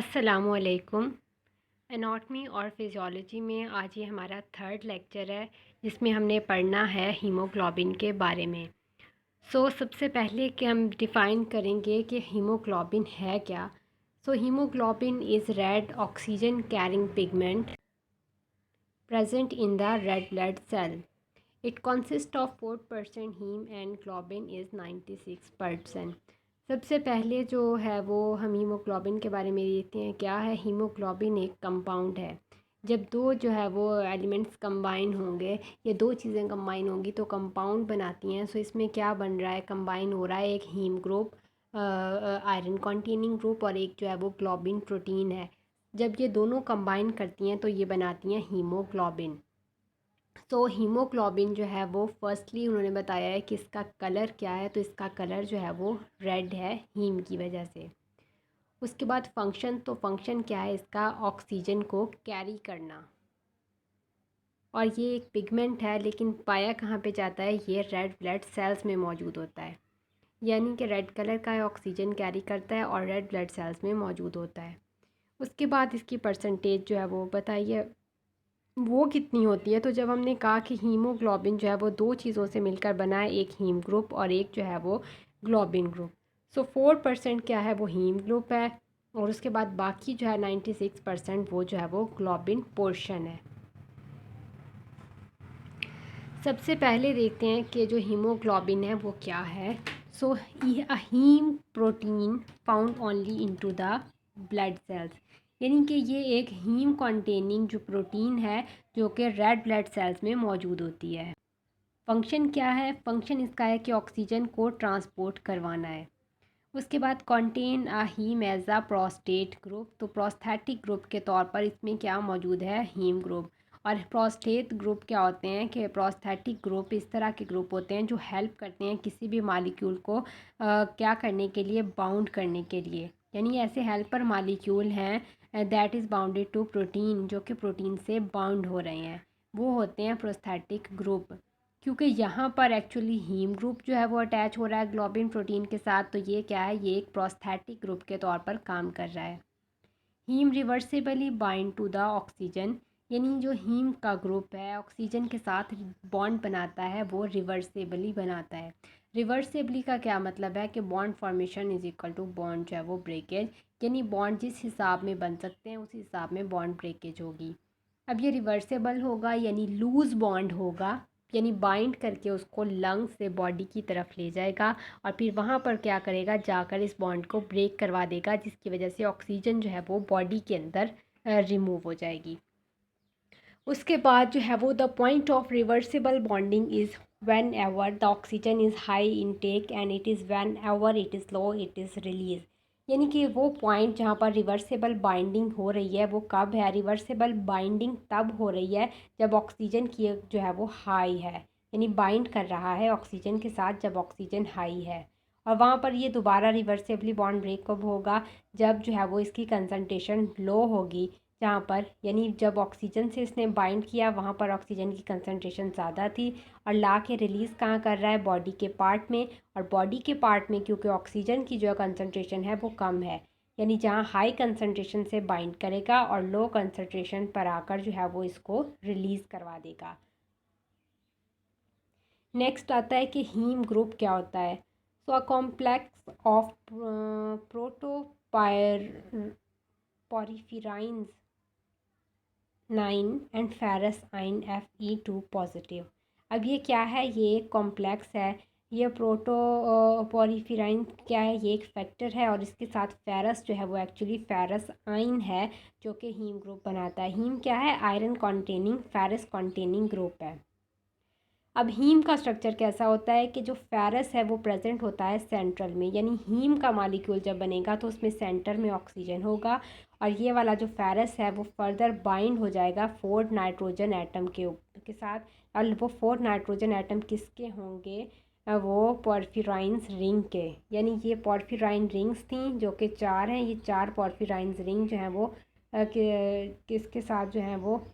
अस्सलामुअलैकुम। एनाटॉमी और फिजियोलॉजी में आज ये हमारा थर्ड लेक्चर है जिसमें हमने पढ़ना है हीमोग्लोबिन के बारे में। सबसे पहले कि हम डिफ़ाइन करेंगे कि हीमोग्लोबिन है क्या। Haemoglobin is red oxygen carrying pigment present in the red blood cell. It consists of 4% heme and globin is 96%. सबसे पहले जो है वो हम हीमोग्लोबिन के बारे में देखते हैं। क्या है हीमोग्लोबिन? एक कंपाउंड है। जब दो जो है वो एलिमेंट्स कंबाइन होंगे या दो चीज़ें कंबाइन होंगी तो कंपाउंड बनाती हैं। इसमें क्या बन रहा है? कंबाइन हो रहा है एक haem group, iron containing group, और एक जो है वो ग्लोबिन प्रोटीन है। जब ये दोनों कंबाइन करती हैं तो ये बनाती हैं हीमोग्लोबिन। हीमोग्लोबिन जो है वो फर्स्टली उन्होंने बताया है कि इसका कलर क्या है, तो इसका कलर जो है वो रेड है हीम की वजह से। उसके बाद फंक्शन क्या है इसका? ऑक्सीजन को कैरी करना। और ये एक पिगमेंट है, लेकिन पाया कहाँ पे जाता है? ये रेड ब्लड सेल्स में मौजूद होता है। यानी कि रेड कलर का है, ऑक्सीजन कैरी करता है और रेड ब्लड सेल्स में मौजूद होता है। उसके बाद इसकी परसेंटेज जो है वो बताइए वो कितनी होती है। तो जब हमने कहा कि हीमोग्लोबिन जो है वो दो चीज़ों से मिलकर बना है, एक हीम ग्रुप और एक जो है वो ग्लोबिन ग्रुप। 4% क्या है वो हीम ग्रुप है और उसके बाद बाकी जो है 96% वो जो है वो ग्लोबिन पोर्शन है। सबसे पहले देखते हैं कि जो हीमोग्लोबिन है वो क्या है। Haem protein found only into the blood cells, यानी कि ये एक हीम कंटेनिंग जो प्रोटीन है जो कि रेड ब्लड सेल्स में मौजूद होती है। फंक्शन क्या है? फंक्शन इसका है कि ऑक्सीजन को ट्रांसपोर्ट करवाना है। उसके बाद contain a haem as a prostate group, तो प्रोस्थेटिक ग्रुप के तौर पर इसमें क्या मौजूद है? Haem group. और प्रोस्टेट ग्रुप क्या होते हैं कि प्रोस्थेटिक ग्रुप इस तरह के ग्रुप होते हैं जो हेल्प करते हैं किसी भी मालिक्यूल को क्या करने के लिए? बाउंड करने के लिए। यानी ऐसे हेल्पर मालिक्यूल हैं that is bounded to protein, जो कि प्रोटीन से बाउंड हो रहे हैं, वो होते हैं प्रोस्थेटिक ग्रुप। क्योंकि यहाँ पर एक्चुअली हीम ग्रुप जो है वो अटैच हो रहा है ग्लोबिन प्रोटीन के साथ, तो ये क्या है? ये एक प्रोस्थेटिक ग्रुप के तौर पर काम कर रहा है। Haem reversibly bind to the oxygen, यानी जो हीम का ग्रुप है ऑक्सीजन के साथ बॉन्ड बनाता है वो रिवर्सिबली बनाता है। रिवर्सिबली का क्या मतलब है कि bond formation is equal to bond जो है वो ब्रेकेज, यानी बॉन्ड जिस हिसाब में बन सकते हैं उस हिसाब में बॉन्ड ब्रेकेज होगी। अब ये रिवर्सेबल होगा यानी लूज़ बॉन्ड होगा, यानी बाइंड करके उसको लंग्स से बॉडी की तरफ ले जाएगा और फिर वहाँ पर क्या करेगा? जाकर इस बॉन्ड को ब्रेक करवा देगा, जिसकी वजह से ऑक्सीजन जो है वो बॉडी के अंदर रिमूव हो जाएगी। उसके बाद जो है वो the point of reversible bonding is when ever the oxygen is high intake and it is when ever it is low it is release, यानी कि वो पॉइंट जहाँ पर रिवर्सिबल बाइंडिंग हो रही है वो कब है? रिवर्सिबल बाइंडिंग तब हो रही है जब ऑक्सीजन की जो है वो हाई है, यानी बाइंड कर रहा है ऑक्सीजन के साथ जब ऑक्सीजन हाई है। और वहाँ पर ये दोबारा रिवर्सिबली बॉन्ड ब्रेक कब होगा? जब जो है वो इसकी कंसनट्रेशन लो होगी, जहाँ पर यानी जब ऑक्सीजन से इसने बाइंड किया वहाँ पर ऑक्सीजन की कंसनट्रेशन ज़्यादा थी और ला के रिलीज़ कहाँ कर रहा है? बॉडी के पार्ट में। और बॉडी के पार्ट में क्योंकि ऑक्सीजन की जो कंसनट्रेशन है वो कम है, यानी जहाँ हाई कंसनट्रेशन से बाइंड करेगा और लो कंसनट्रेशन पर आकर जो है वो इसको रिलीज़ करवा देगा। नेक्स्ट आता है कि हीम ग्रुप क्या होता है। A complex of protoporphyrins 9 and ferrous ion Fe2 positive. अब ये क्या है? ये एक कॉम्प्लेक्स है। ये प्रोटोपोरिफिराइन क्या है? ये एक फैक्टर है और इसके साथ फेरस जो है वो एक्चुअली फेरस आइन है जो कि हीम ग्रुप बनाता है। हीम क्या है? Iron containing ferrous containing group है। अब हीम का स्ट्रक्चर कैसा होता है कि जो फेरस है वो प्रेजेंट होता है सेंट्रल में, यानी हीम का मॉलिक्यूल जब बनेगा तो उसमें सेंटर में ऑक्सीजन होगा और ये वाला जो फेरस है वो फर्दर बाइंड हो जाएगा 4 नाइट्रोजन एटम के साथ। और वो 4 नाइट्रोजन एटम किसके होंगे? वो पॉर्फिराइंस रिंग के, यानी ये पॉर्फिराइन रिंग्स थी जो कि 4 हैं। ये 4 पॉर्फिराइंस रिंग जो हैं वो किसके साथ जो हैं वो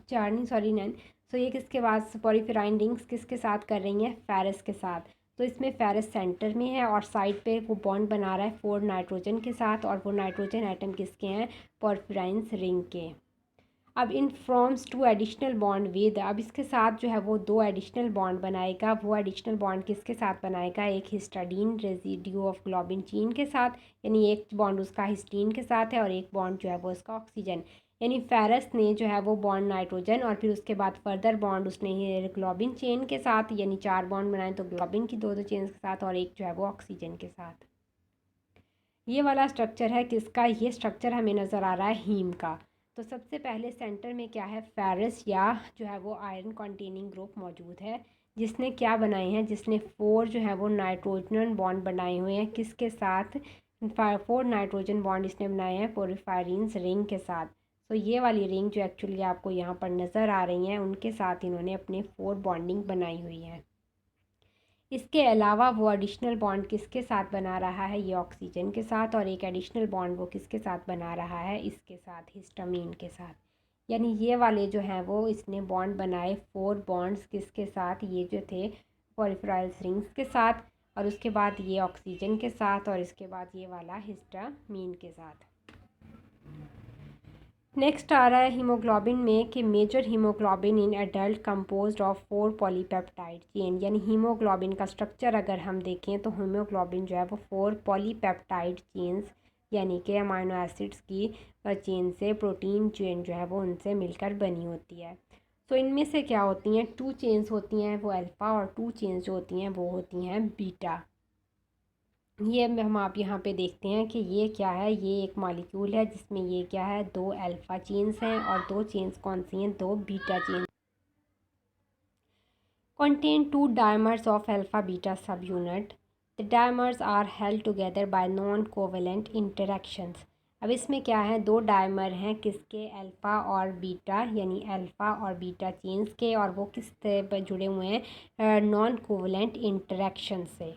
4 नहीं, सॉरी 9। ये किसके बाद पॉलीफिराइन रिंग्स किसके साथ कर रही हैं? फेरस के साथ। तो इसमें फेरस सेंटर में है और साइड पे वो बॉन्ड बना रहा है 4 नाइट्रोजन के साथ, और वो नाइट्रोजन एटम किसके हैं, पोरफिराइंस रिंग के। अब इन फॉर्म्स 2 एडिशनल बॉन्ड विद, अब इसके साथ जो है वो 2 एडिशनल बॉन्ड बनाएगा। वो एडिशनल बॉन्ड किसके साथ बनाएगा, एक हिस्टाडीन रेजिड्यू ऑफ ग्लोबिन चेन के साथ, यानी एक बॉन्ड उसका हिस्टीन के साथ है और एक बॉन्ड जो है वो उसका ऑक्सीजन। यानी फेरस ने जो है वो बॉन्ड नाइट्रोजन और फिर उसके बाद फर्दर बॉन्ड उसने ग्लोबिन चेन के साथ, यानी 4 बॉन्ड बनाए, तो ग्लोबिन की 2 चेन के साथ और एक जो है वो ऑक्सीजन के साथ। ये वाला स्ट्रक्चर है किसका, ये स्ट्रक्चर हमें नज़र आ रहा है हीम का। तो सबसे पहले सेंटर में क्या है, फेरस या जो है वो आयरन कंटेनिंग ग्रुप मौजूद है, जिसने क्या बनाए हैं, जिसने 4 जो है वो नाइट्रोजन बॉन्ड बनाए हुए हैं, किसके साथ, 4 नाइट्रोजन बॉन्ड इसने बनाए हैं पोरफायरिन्स रिंग के साथ। तो ये वाली रिंग जो एक्चुअली आपको यहाँ पर नज़र आ रही हैं, उनके साथ इन्होंने अपने 4 बॉन्डिंग बनाई हुई है। इसके अलावा वो एडिशनल बॉन्ड किसके साथ बना रहा है, ये ऑक्सीजन के साथ, और एक एडिशनल बॉन्ड वो किसके साथ बना रहा है, इसके साथ, हिस्टामीन के साथ। यानी ये वाले जो हैं वो इसने बॉन्ड बनाए 4 बॉन्ड्स किसके साथ, ये जो थे पोरफिराइल रिंग्स के साथ, और उसके बाद ये ऑक्सीजन के साथ, और इसके बाद ये वाला हिस्टामीन के साथ। नेक्स्ट आ रहा है हीमोग्लोबिन में कि major haemoglobin in adult composed of 4 polypeptide chain, यानी हीमोग्लोबिन का स्ट्रक्चर अगर हम देखें तो हीमोग्लोबिन जो है वो 4 पॉलीपेप्टाइड चेन्स यानी कि अमाइनो एसिड्स की चेन से, प्रोटीन चेन जो है वो उनसे मिलकर बनी होती है। तो इनमें से क्या होती हैं, 2 चेन्स होती हैं वो अल्फ़ा, और 2 चेन्स जो होती हैं वो होती हैं बीटा। ये हम आप यहाँ पे देखते हैं कि ये क्या है, ये एक मॉलिक्यूल है जिसमें ये क्या है, 2 अल्फ़ा चेन्स हैं और 2 चेन्स कौन सी हैं, 2 beta chains. contain 2 dimers of alpha beta subunit. The dimers are held together by non-covalent interactions. अब इसमें क्या है, 2 डायमर हैं किसके, अल्फ़ा और बीटा, यानी अल्फ़ा और बीटा चेन्स के, और वो किस पर जुड़े हुए हैं, नॉन कोवलेंट इंटरेक्शन से।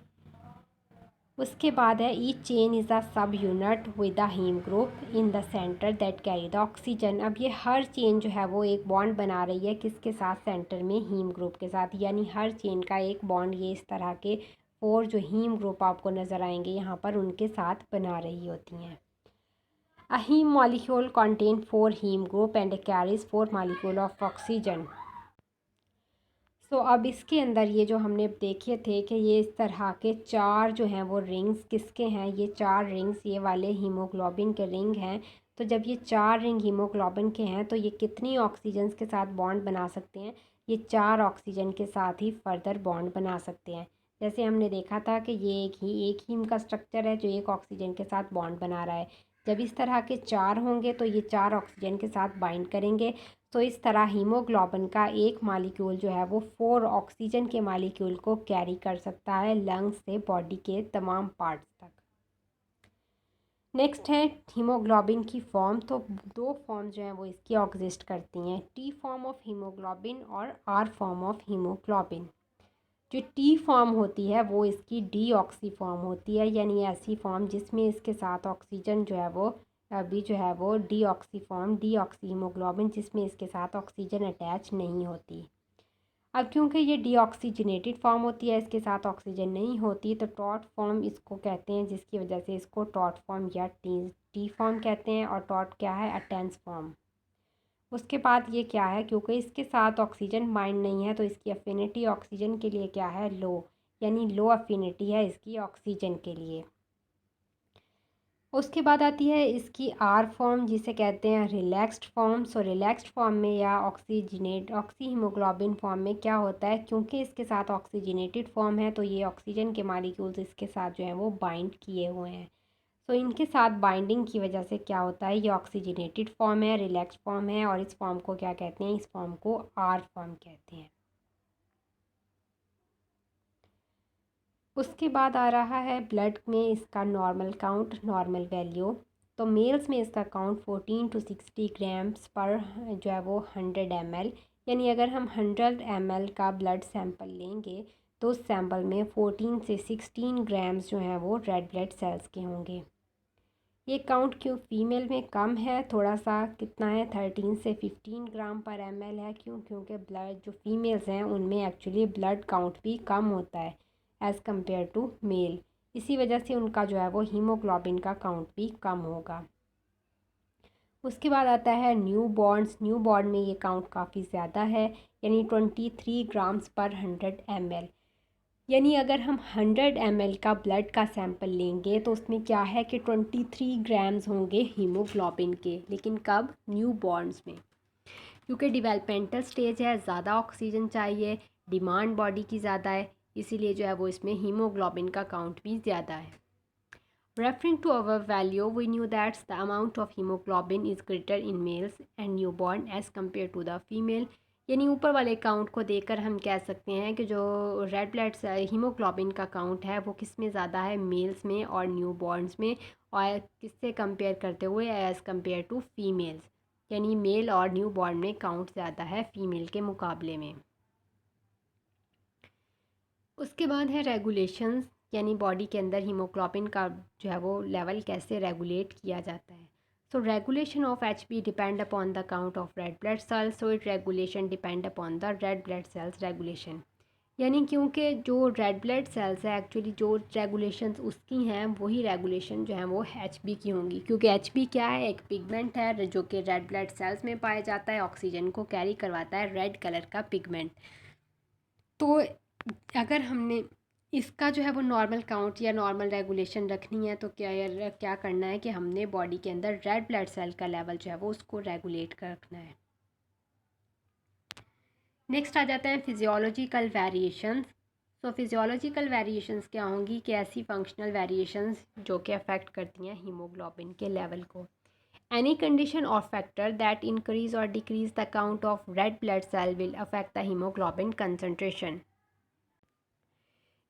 उसके बाद है each chain is a sub unit with a haem group in the centre that carry the oxygen. अब ये हर चेन जो है वो एक बॉन्ड बना रही है किसके साथ, सेंटर में हीम ग्रुप के साथ, यानी हर चेन का एक बॉन्ड ये इस तरह के 4 जो हीम ग्रुप आपको नज़र आएंगे यहाँ पर उनके साथ बना रही होती हैं। A haem molecule contain 4 haem group and carries 4 molecule of oxygen. तो अब इसके अंदर ये जो हमने देखे थे कि ये इस तरह के 4 जो हैं वो रिंग्स किसके हैं, ये 4 रिंग्स ये वाले हीमोग्लोबिन के रिंग हैं। तो जब ये 4 रिंग हीमोग्लोबिन के हैं तो ये कितनी ऑक्सीजन के साथ बॉन्ड बना सकते हैं, ये 4 ऑक्सीजन के साथ ही फर्दर बॉन्ड बना सकते हैं। जैसे हमने देखा था कि ये एक हीम का स्ट्रक्चर है जो एक ऑक्सीजन के साथ बॉन्ड बना रहा है। जब इस तरह के 4 होंगे तो ये 4 ऑक्सीजन के साथ बाइंड करेंगे। तो इस तरह हीमोग्लोबिन का एक मालिक्यूल जो है वो 4 ऑक्सीजन के मालिक्यूल को कैरी कर सकता है लंग्स से बॉडी के तमाम पार्ट्स तक। नेक्स्ट है हीमोग्लोबिन की फॉर्म। तो 2 फॉर्म जो हैं वो इसकी एग्जिस्ट करती हैं, टी फॉर्म ऑफ हीमोग्लोबिन और आर फॉर्म ऑफ हीमोग्लोबिन। जो टी फॉर्म होती है वो इसकी डीऑक्सी फॉर्म होती है, यानी ऐसी फॉर्म जिसमें इसके साथ ऑक्सीजन जो है वो अभी जो है वो डीऑक्सी फॉर्म, डीऑक्सी हीमोग्लोबिन जिसमें इसके साथ ऑक्सीजन अटैच नहीं होती। अब क्योंकि ये डीऑक्सीजनेटेड फॉर्म होती है, इसके साथ ऑक्सीजन नहीं होती, तो टॉट फॉर्म इसको कहते हैं, जिसकी वजह से इसको टॉट फॉर्म या टी फॉर्म कहते हैं। और टॉट क्या है, अटेंस फॉर्म। उसके बाद ये क्या है, क्योंकि इसके साथ ऑक्सीजन बाइंड नहीं है तो इसकी अफिनिटी ऑक्सीजन के लिए क्या है, लो, यानी लो अफिनिटी है इसकी ऑक्सीजन के लिए। उसके बाद आती है इसकी आर फॉर्म जिसे कहते हैं रिलैक्स्ड फॉर्म। सो रिलैक्स्ड फॉर्म में या ऑक्सी हीमोग्लोबिन फॉर्म में क्या होता है, क्योंकि इसके साथ ऑक्सीजनेटेड फॉर्म है तो ये ऑक्सीजन के मालिक्यूल्स इसके साथ जो हैं वो बाइंड किए हुए हैं। तो इनके साथ बाइंडिंग की वजह से क्या होता है, ये ऑक्सीजनेटेड फॉर्म है, रिलैक्स फॉर्म है, और इस फॉर्म को क्या कहते हैं, इस फॉर्म को आर फॉर्म कहते हैं। उसके बाद आ रहा है ब्लड में इसका नॉर्मल काउंट, नॉर्मल वैल्यू। तो मेल्स में इसका काउंट 14 to 60 ग्राम्स पर जो है वो 100 ml, यानी अगर हम 100 ml का ब्लड सैंपल लेंगे तो उस सैंपल में 14 से 16 ग्राम्स जो हैं वो रेड ब्लड सेल्स के होंगे। ये काउंट क्यों फीमेल में कम है थोड़ा सा, कितना है, 13 से 15 ग्राम पर ml है। क्योंकि ब्लड जो फीमेल्स हैं उनमें एक्चुअली ब्लड काउंट भी कम होता है, एज़ कम्पेयर टू मेल। इसी वजह से उनका जो है वो हीमोग्लोबिन का काउंट भी कम होगा। उसके बाद आता है न्यू बॉर्न्स। न्यू बॉर्न में ये काउंट काफ़ी ज़्यादा है, यानी 23 ग्राम्स पर 100 ml। यानी अगर हम 100 ml का ब्लड का सैंपल लेंगे तो उसमें क्या है कि 23 ग्राम्स होंगे हीमोग्लोबिन के। लेकिन कब? न्यू बॉर्न्स में, क्योंकि डेवलपमेंटल स्टेज है, ज़्यादा ऑक्सीजन चाहिए, डिमांड बॉडी की ज़्यादा है, इसीलिए जो है वो इसमें हीमोग्लोबिन का काउंट भी ज़्यादा है। Referring to our value, we knew that the amount of hemoglobin is greater in males and newborn as compared to the female। यानी ऊपर वाले काउंट को देखकर हम कह सकते हैं कि जो रेड ब्लड हीमोग्लोबिन का काउंट है वो किस में ज़्यादा है, मेल्स में और न्यूबॉर्न्स में, और किससे कंपेयर करते हुए एज़ कंपेयर टू फीमेल्स, यानी मेल और न्यूबॉर्न में काउंट ज़्यादा है फीमेल के मुकाबले में। उसके बाद है रेगुलेशंस, यानी बॉडी के अंदर हीमोग्लोबिन का जो है वो लेवल कैसे रेगुलेट किया जाता है। So regulation of HB depend upon the count of red blood cells, so it regulation depend upon the red blood cells regulation. यानी क्योंकि जो रेड ब्लड सेल्स है एक्चुअली जो रेगुलेशंस उसकी हैं वही रेगुलेशन जो है वो HB की होंगी, क्योंकि HB क्या है, एक पिगमेंट है जो कि रेड ब्लड सेल्स में पाया जाता है, ऑक्सीजन को कैरी करवाता है, रेड कलर का पिगमेंट। तो अगर हमने इसका जो है वो नॉर्मल काउंट या नॉर्मल रेगुलेशन रखनी है तो क्या करना है कि हमने बॉडी के अंदर रेड ब्लड सेल का लेवल जो है वो उसको रेगुलेट कर रखना है। नेक्स्ट आ जाते हैं फिजियोलॉजिकल वेरिएशंस। सो फिजियोलॉजिकल वेरिएशंस क्या होंगी कि ऐसी फंक्शनल वेरिएशंस जो कि अफेक्ट करती हैं हीमोग्लोबिन के लेवल को। Any condition or factor that increase or decrease the count of red blood cell will affect the haemoglobin concentration.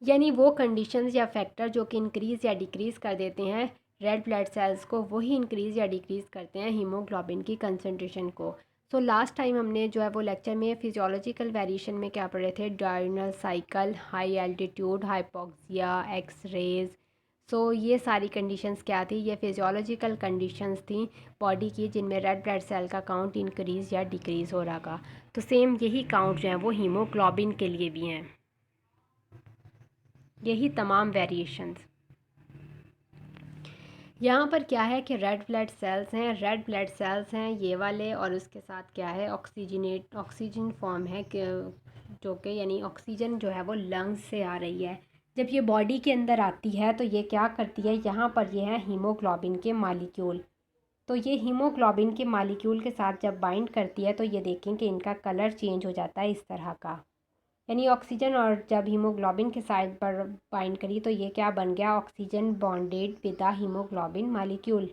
यानी वो कंडीशंस या फैक्टर जो कि इंक्रीज़ या डिक्रीज़ कर देते हैं रेड ब्लड सेल्स को, वही इंक्रीज़ या डिक्रीज़ करते हैं हीमोग्लोबिन की कंसनट्रेशन को। सो लास्ट टाइम हमने जो है वो लेक्चर में फिजियोलॉजिकल वेरिएशन में क्या पढ़े थे, diurnal cycle, high altitude, hypoxia, X rays. सो ये सारी कंडीशंस क्या थी, ये फिजियोलॉजिकल कंडीशंस थी बॉडी की जिनमें रेड ब्लड सेल का काउंट इंक्रीज़ या डिक्रीज़ हो रहा था। तो सेम यही काउंट जो है वो हीमोग्लोबिन के लिए भी हैं, यही तमाम वेरिएशंस। यहाँ पर क्या है कि रेड ब्लड सेल्स हैं, रेड ब्लड सेल्स हैं ये वाले, और उसके साथ क्या है, ऑक्सीजन फॉर्म है जो कि यानी ऑक्सीजन जो है वो लंग्स से आ रही है। जब ये बॉडी के अंदर आती है तो ये क्या करती है, यहाँ पर ये है हीमोग्लोबिन के मालिक्यूल। तो ये हीमोग्लोबिन के मालिक्यूल के साथ जब बाइंड करती है तो ये देखें कि इनका कलर चेंज हो जाता है इस तरह का, यानी ऑक्सीजन और जब हीमोग्लोबिन के साइड पर बाइंड करी तो ये क्या बन गया, oxygen bonded with the haemoglobin molecule.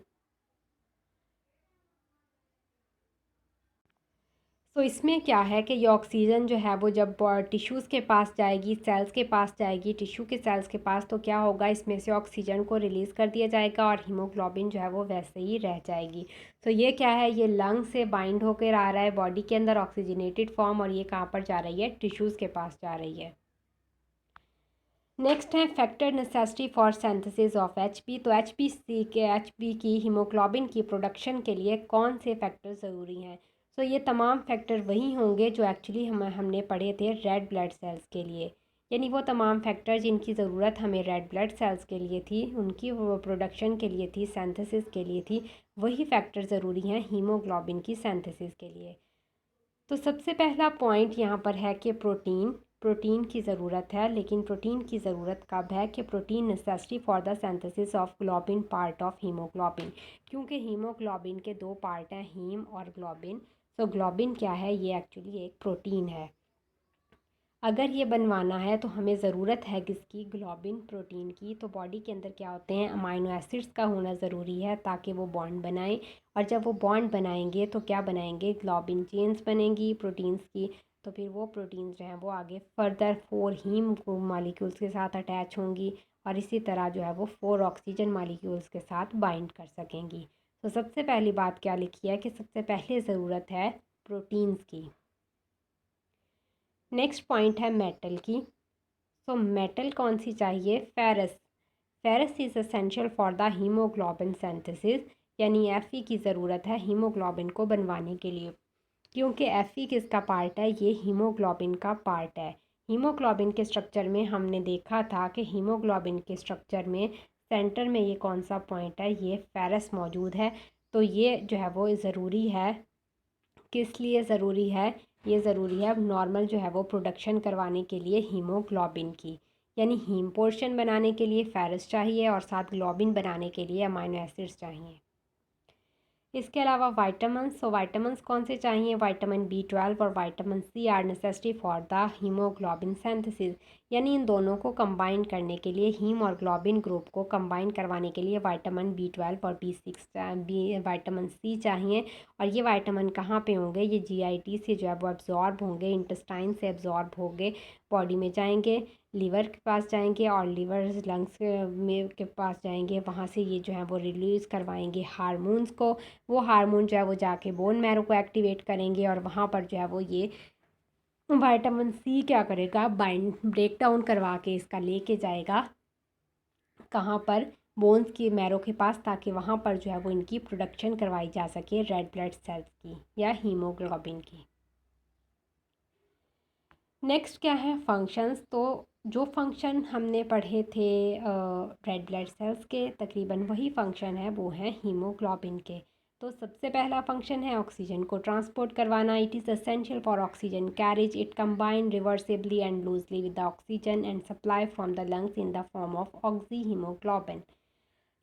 तो इसमें क्या है कि ये ऑक्सीजन जो है वो जब टिश्यूज़ के पास जाएगी, सेल्स के पास जाएगी, टिश्यू के सेल्स के पास, तो क्या होगा, इसमें से ऑक्सीजन को रिलीज़ कर दिया जाएगा और हीमोग्लोबिन जो है वो वैसे ही रह जाएगी। तो ये क्या है, ये लंग से बाइंड होकर आ रहा है बॉडी के अंदर ऑक्सीजनेटेड फॉर्म, और ये कहाँ पर जा रही है, टिश्यूज़ के पास जा रही है। नेक्स्ट है factor necessity for synthesis of HB। तो HB की हीमोग्लोबिन की प्रोडक्शन के लिए कौन से फैक्टर ज़रूरी हैं। सो ये तमाम फैक्टर वही होंगे जो एक्चुअली हमने पढ़े थे रेड ब्लड सेल्स के लिए, यानी वो तमाम फैक्टर जिनकी ज़रूरत हमें रेड ब्लड सेल्स के लिए थी, उनकी वो प्रोडक्शन के लिए थी, सिंथेसिस के लिए थी, वही फैक्टर ज़रूरी हैं हीमोग्लोबिन की सिंथेसिस के लिए। तो सबसे पहला पॉइंट यहाँ पर है कि प्रोटीन की ज़रूरत है, लेकिन प्रोटीन की ज़रूरत कब है कि protein necessity for the synthesis of globin part of haemoglobin, क्योंकि हीमोग्लोबिन के दो पार्ट हैं, हीम और ग्लोबिन। सो ग्लोबिन क्या है, ये एक्चुअली एक प्रोटीन है। अगर ये बनवाना है तो हमें ज़रूरत है किसकी, ग्लोबिन प्रोटीन की। तो बॉडी के अंदर क्या होते हैं, अमाइनो एसिड्स का होना ज़रूरी है ताकि वो बॉन्ड बनाएं, और जब वो बॉन्ड बनाएंगे तो क्या बनाएंगे, ग्लोबिन चेन्स बनेंगी प्रोटीन्स की। तो फिर वो प्रोटीन्स जो हैं वो आगे फर्दर 4 हीम मालिक्यूल्स के साथ अटैच होंगी, और इसी तरह जो है वो 4 ऑक्सीजन मालिक्यूल्स के साथ बाइंड कर सकेंगी। तो सबसे पहली बात क्या लिखी है कि सबसे पहले ज़रूरत है प्रोटीन्स की। नेक्स्ट पॉइंट है मेटल की। सो मेटल कौन सी चाहिए, ferrous is essential for the haemoglobin synthesis, यानी Fe की ज़रूरत है हीमोग्लोबिन को बनवाने के लिए, क्योंकि Fe किसका पार्ट है, ये हीमोग्लोबिन का पार्ट है। हीमोग्लोबिन के स्ट्रक्चर में हमने देखा था कि हीमोग्लोबिन के स्ट्रक्चर में सेंटर में ये कौन सा पॉइंट है, ये फेरस मौजूद है। तो ये जो है वो ज़रूरी है, किस लिए ज़रूरी है, ये ज़रूरी है नॉर्मल जो है वो प्रोडक्शन करवाने के लिए हीमोग्लोबिन की, यानी हीम पोर्शन बनाने के लिए फेरस चाहिए और साथ ग्लोबिन बनाने के लिए अमाइनो एसिड्स चाहिए। इसके अलावा वाइटामिन्स, तो वाइटामिन्स कौन से चाहिए, विटामिन B12 और vitamin C are necessity for the haemoglobin synthesis, यानी इन दोनों को कंबाइन करने के लिए, हीम और ग्लोबिन ग्रुप को कंबाइन करवाने के लिए विटामिन B12 और विटामिन C चाहिए। और ये विटामिन कहाँ पे होंगे, ये GIT से जो है वो एब्जॉर्ब होंगे, इंटेस्टाइन से एब्जॉर्ब होंगे, बॉडी में जाएंगे, लीवर के पास जाएंगे और लीवर लंग्स में के पास जाएंगे, वहाँ से ये जो है वो रिलीज़ करवाएंगे हार्मोन्स को। वो हार्मोन जो है वो जाके बोन मैरो को एक्टिवेट करेंगे और वहाँ पर जो है वो ये विटामिन C क्या करेगा, बाइंड ब्रेक डाउन करवा के इसका लेके जाएगा कहाँ पर, बोन्स की मैरो के पास, ताकि वहाँ पर जो है वो इनकी प्रोडक्शन करवाई जा सके रेड ब्लड सेल्स की या हीमोग्लोबिन की। नेक्स्ट क्या है, फंक्शंस। तो जो फंक्शन हमने पढ़े थे रेड ब्लड सेल्स के, तकरीबन वही फंक्शन है, वो है हीमोग्लोबिन के। तो सबसे पहला फंक्शन है ऑक्सीजन को ट्रांसपोर्ट करवाना। It is essential for oxygen carriage, it combine reversibly and loosely with the oxygen and supply from the lungs in the form of oxy haemoglobin.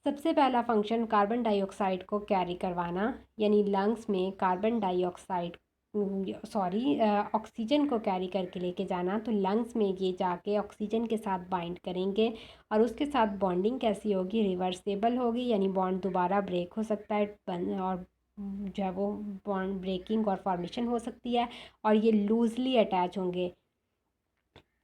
सबसे पहला फंक्शन कार्बन डाइऑक्साइड को carry करवाना, यानी lungs में carbon dioxide oxygen को carry करके लेके जाना। तो लंग्स में ये जाके ऑक्सीजन के साथ बाइंड करेंगे और उसके साथ बॉन्डिंग कैसी होगी, रिवर्सेबल होगी, यानी बॉन्ड दोबारा ब्रेक हो सकता है और जो है वो बॉन्ड ब्रेकिंग और फॉर्मेशन हो सकती है, और ये लूजली अटैच होंगे।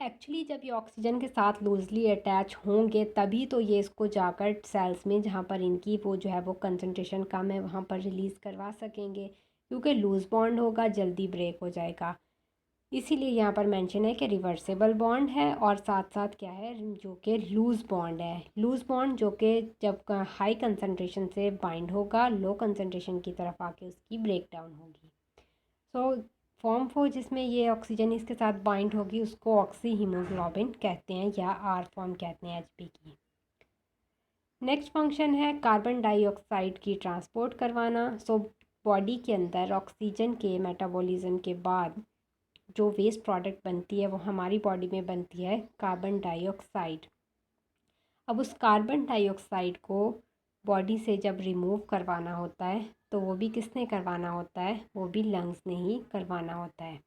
एक्चुअली जब ये ऑक्सीजन के साथ लूजली अटैच होंगे तभी तो ये इसको जाकर सेल्स में, जहाँ पर इनकी वो जो है वो कंसंट्रेशन कम है, वहाँ पर रिलीज़ करवा सकेंगे, क्योंकि लूज़ बॉन्ड होगा जल्दी ब्रेक हो जाएगा। इसीलिए यहाँ पर मेंशन है कि रिवर्सेबल बॉन्ड है और साथ साथ क्या है, जो कि लूज़ बॉन्ड है। लूज़ बॉन्ड जो कि जब हाई कंसंट्रेशन से बाइंड होगा, लो कंसंट्रेशन की तरफ आके उसकी ब्रेक डाउन होगी। सो फॉर्म 4 जिसमें ये ऑक्सीजन इसके साथ बाइंड होगी उसको ऑक्सी हीमोग्लोबिन कहते हैं या आर फॉर्म कहते हैं HP की। नेक्स्ट फंक्शन है कार्बन डाइऑक्साइड की ट्रांसपोर्ट करवाना। सो बॉडी के अंदर ऑक्सीजन के मेटाबॉलिज्म के बाद जो वेस्ट प्रोडक्ट बनती है वो हमारी बॉडी में बनती है कार्बन डाइऑक्साइड। अब उस कार्बन डाइऑक्साइड को बॉडी से जब रिमूव करवाना होता है तो वो भी किसने करवाना होता है, वो भी लंग्स ने ही करवाना होता है,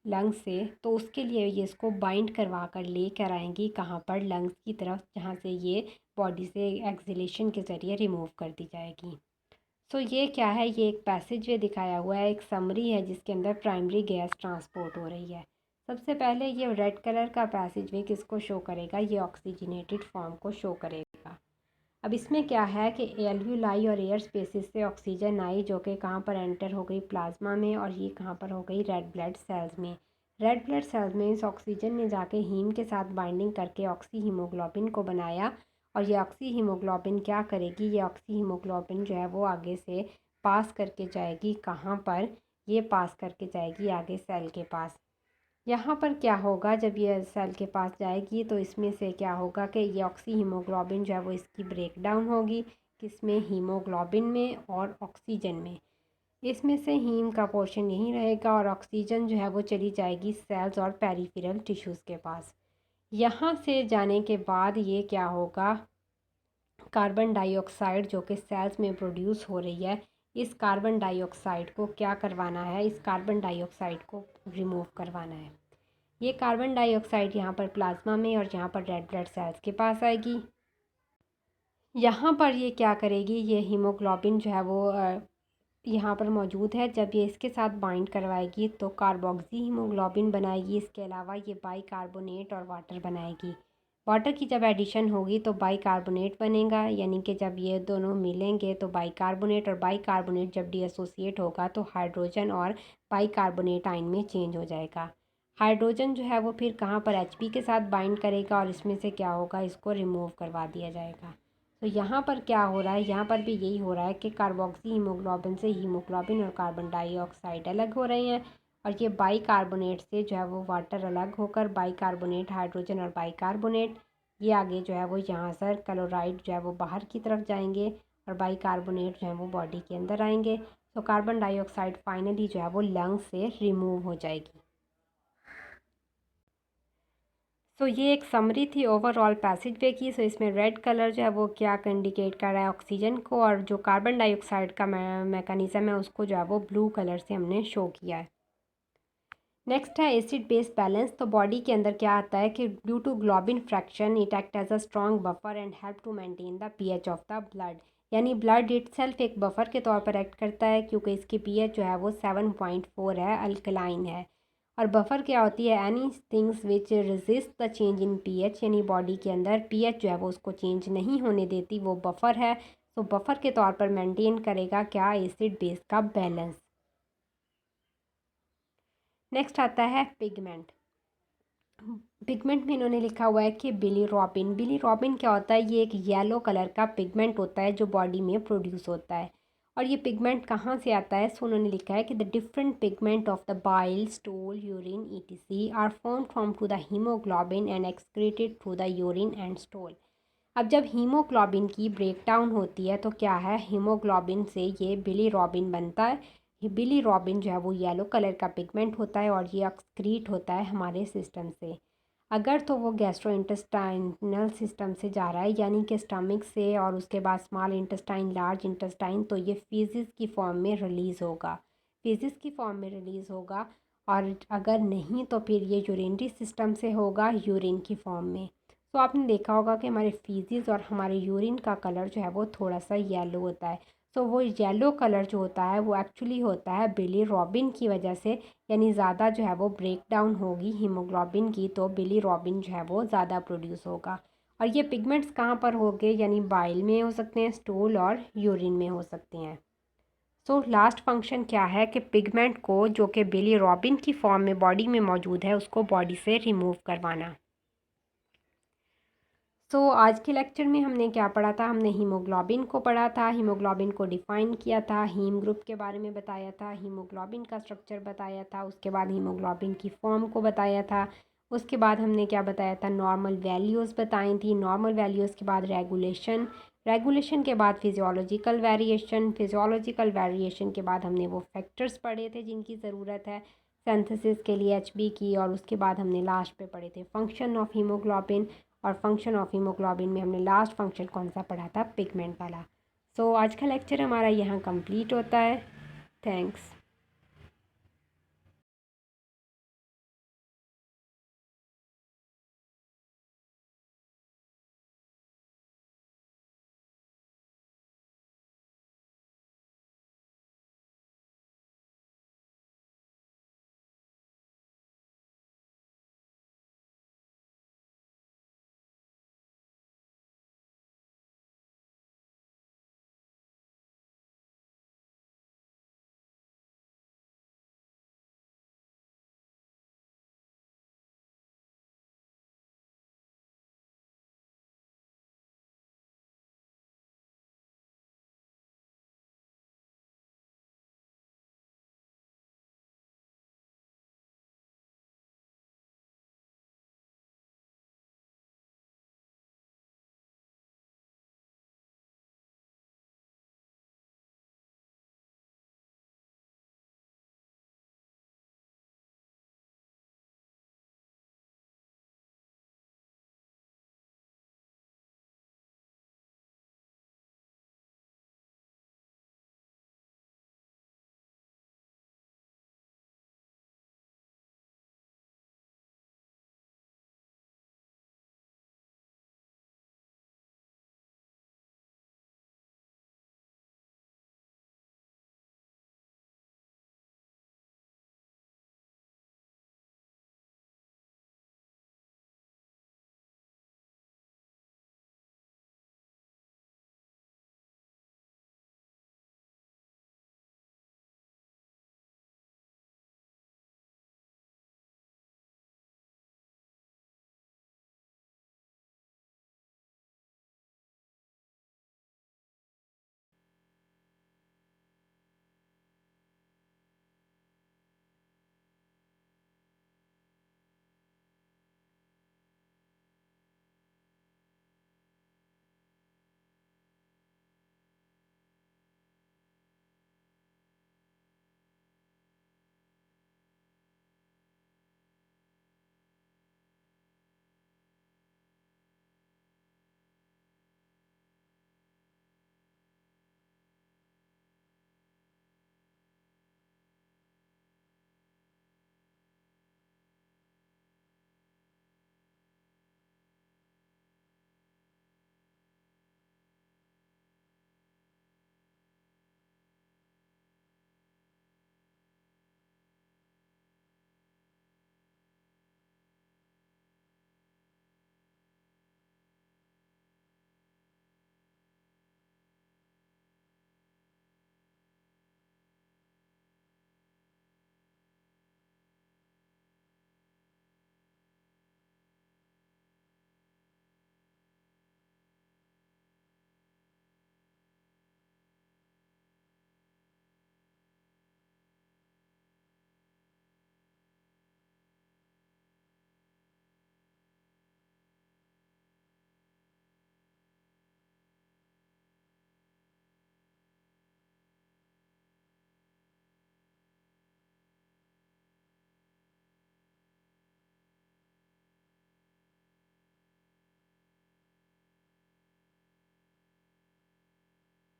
लंग्स से। तो उसके लिए ये इसको बाइंड करवा कर ले कर आएंगी कहाँ पर, लंग्स की तरफ, जहाँ से ये बॉडी से एक्सहेलेशन के ज़रिए रिमूव कर दी जाएगी। सो ये क्या है, ये एक पैसेज वे दिखाया हुआ है, एक समरी है जिसके अंदर प्राइमरी गैस ट्रांसपोर्ट हो रही है। सबसे पहले ये रेड कलर का पैसेज वे किसको शो करेगा, ये ऑक्सीजनेटेड फॉर्म को शो करेगा। अब इसमें क्या है कि एल्व्यूलाई और एयर स्पेसिस से ऑक्सीजन आई, जो कि कहाँ पर एंटर हो गई, प्लाज्मा में, और ये कहाँ पर हो गई, रेड ब्लड सेल्स में। रेड ब्लड सेल्स में इस ऑक्सीजन ने जाके हीम के साथ बाइंडिंग करके ऑक्सी हीमोग्लोबिन को बनाया, और ये ऑक्सी हीमोग्लोबिन क्या करेगी, ये ऑक्सी हीमोग्लोबिन जो है वो आगे से पास करके जाएगी कहाँ पर, ये पास करके जाएगी आगे सेल के पास। यहाँ पर क्या होगा, जब ये सेल के पास जाएगी तो इसमें से क्या होगा कि ये ऑक्सी हीमोग्लोबिन जो है वो इसकी ब्रेक डाउन होगी, किसमें, हीमोग्लोबिन में और ऑक्सीजन में। इसमें से हीम का पोर्शन यहीं रहेगा और ऑक्सीजन जो है वो चली जाएगी सेल्स और पेरिफेरल टिश्यूज़ के पास। यहाँ से जाने के बाद ये क्या होगा, कार्बन डाइऑक्साइड जो कि सेल्स में प्रोड्यूस हो रही है, इस कार्बन डाइऑक्साइड को क्या करवाना है, इस कार्बन डाइऑक्साइड को रिमूव करवाना है। ये कार्बन डाइऑक्साइड यहाँ पर प्लाज्मा में और यहाँ पर रेड ब्लड सेल्स के पास आएगी। यहाँ पर ये क्या करेगी, ये हीमोग्लोबिन जो है वो यहाँ पर मौजूद है, जब ये इसके साथ बाइंड करवाएगी तो कार्बोक्सी हीमोग्लोबिन बनाएगी। इसके अलावा ये बाइकार्बोनेट और वाटर बनाएगी। वाटर की जब एडिशन होगी तो बाइकार्बोनेट बनेगा, यानी कि जब ये दोनों मिलेंगे तो बाइकार्बोनेट, और बाइकार्बोनेट जब डीएसोसिएट होगा तो हाइड्रोजन और बाइकार्बोनेट आयन में चेंज हो जाएगा। हाइड्रोजन जो है वो फिर कहाँ पर HP के साथ बाइंड करेगा और इसमें से क्या होगा, इसको रिमूव करवा दिया जाएगा। तो यहाँ पर क्या हो रहा है, यहाँ पर भी यही हो रहा है कि कार्बोक्सी हीमोग्लोबिन से हीमोग्लोबिन और कार्बन डाइऑक्साइड अलग हो रहे हैं, और ये बाइकार्बोनेट से जो है वो वाटर अलग होकर बाइकार्बोनेट, हाइड्रोजन और बाइकार्बोनेट, ये आगे जो है वो यहाँ से क्लोराइड जो है वो बाहर की तरफ जाएंगे और बाइकार्बोनेट जो है वो बॉडी के अंदर आएंगे। तो कार्बन डाइऑक्साइड फाइनली जो है वो लंग्स से रिमूव हो जाएगी। सो ये एक समरी थी ओवरऑल पैसेज वे की। सो इसमें रेड कलर जो है वो क्या इंडिकेट कर रहा है, ऑक्सीजन को, और जो कार्बन डाइऑक्साइड का मैकेनिज़्म है उसको जो है वो ब्लू कलर से हमने शो किया है। नेक्स्ट है एसिड बेस बैलेंस। तो बॉडी के अंदर क्या आता है कि due to globin fraction it act as a strong buffer and help to maintain the pH of the blood. यानी ब्लड इटसेल्फ एक बफर के तौर पर एक्ट करता है क्योंकि इसकी पीएच जो है वो 7.4 है, अल्कलाइन है। और बफर क्या होती है, any things which resist the change in pH, यानी बॉडी के अंदर पीएच जो है वो उसको चेंज नहीं होने देती, वो बफर है। तो बफर के तौर पर मेंटेन करेगा क्या, एसिड बेस का बैलेंस। नेक्स्ट आता है पिगमेंट। पिगमेंट में इन्होंने लिखा हुआ है कि बिलीरुबिन। बिलीरुबिन क्या होता है, ये एक येलो कलर का पिगमेंट होता है जो बॉडी में प्रोड्यूस होता है। और ये पिगमेंट कहाँ से आता है, सो उन्होंने लिखा है कि the different pigment of the bile, stool, urine ETC are form from to the haemoglobin and excreted through the urine and stool. अब जब हीमोग्लोबिन की ब्रेकडाउन होती है तो क्या है, हीमोग्लोबिन से ये बिलीरुबिन बनता है। ये बिलीरुबिन जो है वो येलो कलर का पिगमेंट होता है और ये एक्सक्रीट होता है हमारे सिस्टम से। अगर तो वो गैस्ट्रोइंटेस्टाइनल सिस्टम से जा रहा है यानी कि स्टमक से और उसके बाद स्मॉल इंटेस्टाइन, लार्ज इंटेस्टाइन, तो ये फीसिस की फॉर्म में रिलीज़ होगा, फीसिस की फॉर्म में रिलीज़ होगा। और अगर नहीं तो फिर ये यूरिनरी सिस्टम से होगा, यूरिन की फॉर्म में। तो आपने देखा होगा कि हमारे फीसिस और हमारे यूरिन का कलर जो है वो थोड़ा सा येलो होता है। तो वो येलो कलर जो होता है वो एक्चुअली होता है बिलीरुबिन की वजह से, यानी ज़्यादा जो है वो ब्रेक डाउन होगी हीमोग्लोबिन की, तो बिलीरुबिन जो है वो ज़्यादा प्रोड्यूस होगा। और ये पिगमेंट्स कहाँ पर होंगे, यानी बाइल में हो सकते हैं, स्टूल और यूरिन में हो सकते हैं। सो लास्ट फंक्शन क्या है कि पिगमेंट को जो कि बिलीरुबिन की फॉर्म में बॉडी में मौजूद है उसको बॉडी से रिमूव करवाना। आज के लेक्चर में हमने क्या पढ़ा था, हमने हीमोग्लोबिन को पढ़ा था, हीमोग्लोबिन को डिफ़ाइन किया था, हीम ग्रुप के बारे में बताया था, हीमोग्लोबिन का स्ट्रक्चर बताया था, उसके बाद हीमोग्लोबिन की फॉर्म को बताया था। उसके बाद हमने क्या बताया था, नॉर्मल वैल्यूज़ बताई थी। नॉर्मल वैल्यूज़ के बाद रेगुलेशन, रेगुलेशन के बाद फिजियोलॉजिकल वेरिएशन, फिजियोलॉजिकल वेरिएशन के बाद हमने वो फैक्टर्स पढ़े थे जिनकी ज़रूरत है सिंथेसिस के लिए एचबी की। और उसके बाद हमने लास्ट पे पढ़े थे फंक्शन ऑफ हीमोग्लोबिन। और फंक्शन ऑफ हीमोग्लोबिन में हमने लास्ट फंक्शन कौन सा पढ़ा था, पिगमेंट वाला। आज का लेक्चर हमारा यहाँ कंप्लीट होता है। थैंक्स।